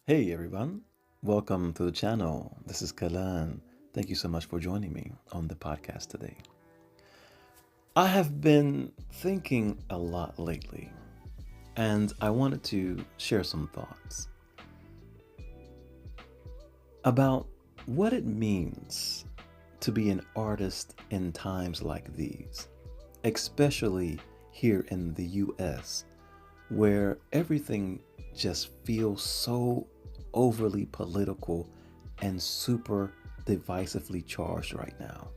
Hey everyone, welcome to the channel. This is Kalan. Thank you so much for joining me on the podcast today. I have been thinking a lot lately, and I wanted to share some thoughts about what it means to be an artist in times like these, especially here in the US, where everything just feels so overly political and super divisively charged right now.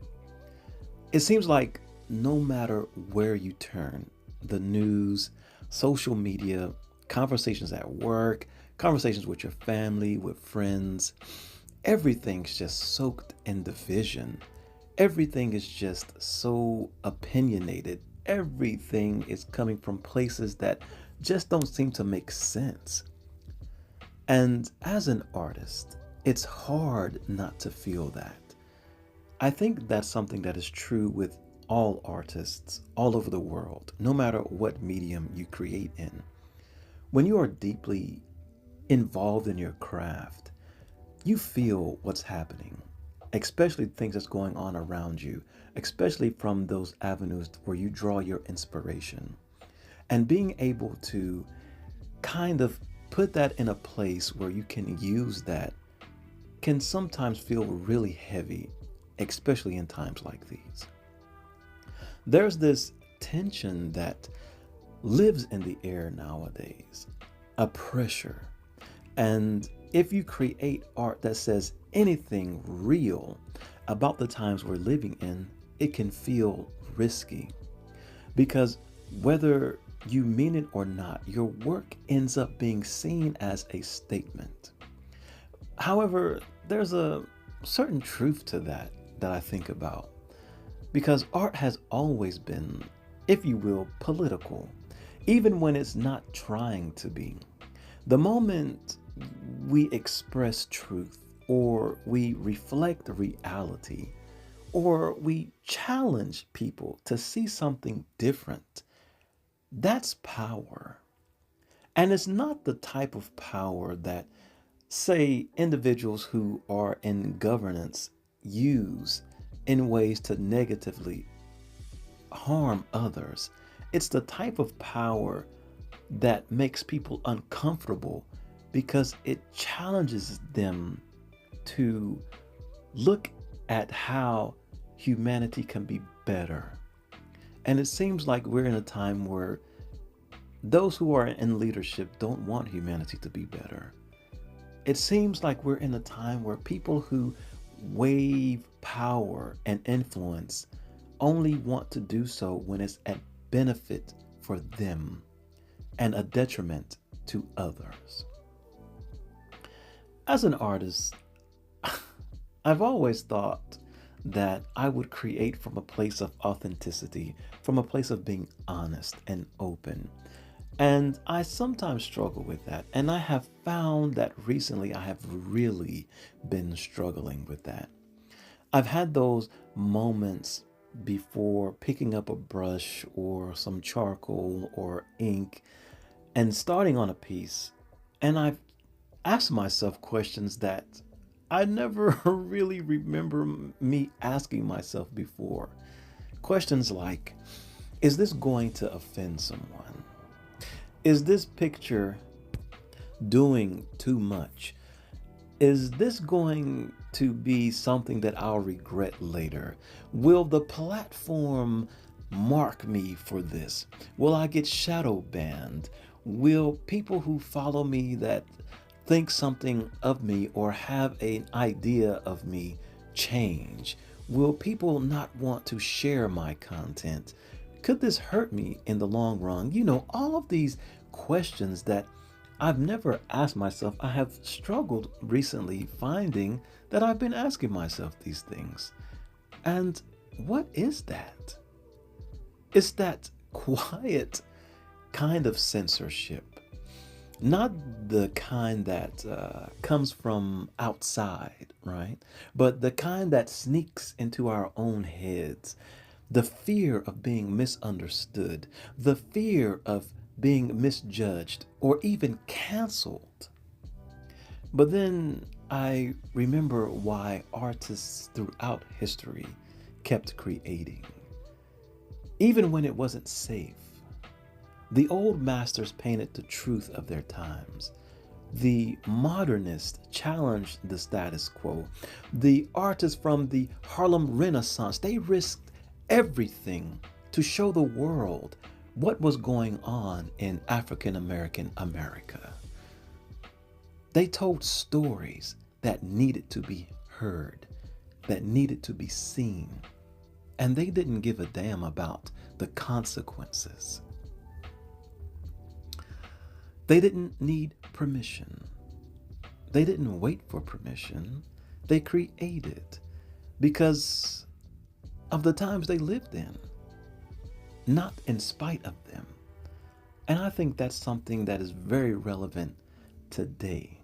It seems like no matter where you turn, the news, social media, conversations at work, conversations with your family, with friends, everything's just soaked in division. Everything is just so opinionated. Everything is coming from places that just don't seem to make sense. And as an artist, it's hard not to feel that. I think that's something that is true with all artists all over the world, no matter what medium you create in. When you are deeply involved in your craft, you feel what's happening, especially things that's going on around you, especially from those avenues where you draw your inspiration. And being able to kind of put that in a place where you can use that can sometimes feel really heavy, especially in times like these. There's this tension that lives in the air nowadays, a pressure. And if you create art that says anything real about the times we're living in, it can feel risky because whether you mean it or not, your work ends up being seen as a statement. However, there's a certain truth to that I think about because art has always been, if you will, political, even when it's not trying to be. The moment we express truth, or we reflect reality, or we challenge people to see something different, that's power. And it's not the type of power that, say, individuals who are in governance use in ways to negatively harm others. It's the type of power that makes people uncomfortable because it challenges them to look at how humanity can be better. And it seems like we're in a time where those who are in leadership don't want humanity to be better. It seems like we're in a time where people who wave power and influence only want to do so when it's at benefit for them and a detriment to others. As an artist, I've always thought that I would create from a place of authenticity, from a place of being honest and open. And I sometimes struggle with that. And I have found that recently I have really been struggling with that. I've had those moments before picking up a brush or some charcoal or ink and starting on a piece. And I've asked myself questions that I never really remember me asking myself before. Questions like, is this going to offend someone? Is this picture doing too much? Is this going to be something that I'll regret later? Will the platform mark me for this? Will I get shadow banned? Will people who follow me that think something of me or have an idea of me change? Will people not want to share my content? Could this hurt me in the long run? All of these questions that I've never asked myself. I have struggled recently finding that I've been asking myself these things. And what is that? It's that quiet kind of censorship. Not the kind that comes from outside, right? But the kind that sneaks into our own heads. The fear of being misunderstood, the fear of being misjudged or even canceled. But then I remember why artists throughout history kept creating, even when it wasn't safe. The old masters painted the truth of their times. The modernists challenged the status quo. The artists from the Harlem Renaissance, they risked everything to show the world what was going on in African American America. They told stories that needed to be heard, that needed to be seen, and they didn't give a damn about the consequences. They didn't need permission. They didn't wait for permission. They created because of the times they lived in, not in spite of them. And I think that's something that is very relevant today.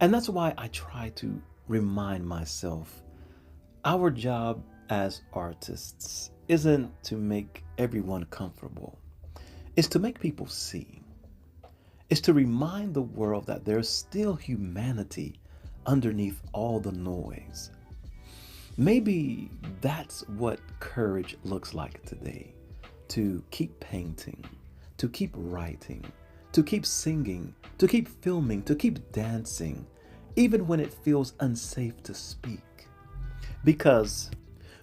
And that's why I try to remind myself our job as artists isn't to make everyone comfortable, it's to make people see. Is to remind the world that there's still humanity underneath all the noise. Maybe that's what courage looks like today, to keep painting, to keep writing, to keep singing, to keep filming, to keep dancing, even when it feels unsafe to speak. Because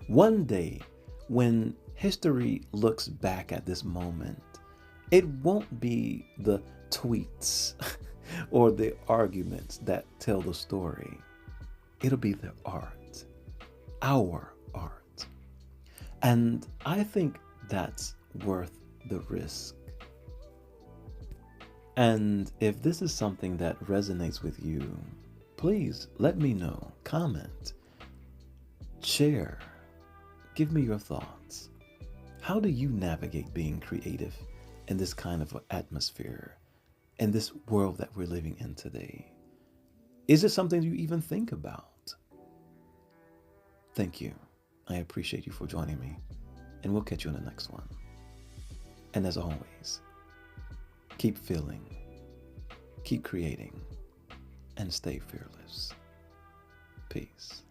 one day, when history looks back at this moment, it won't be the tweets or the arguments that tell the story. It'll be the art, our art. And I think that's worth the risk. And if this is something that resonates with you, please let me know, comment, share, give me your thoughts. How do you navigate being creative in this kind of atmosphere, in this world that we're living in today? Is it something you even think about? Thank you. I appreciate you for joining me, and we'll catch you in the next one. And as always, keep feeling, keep creating, and stay fearless. Peace.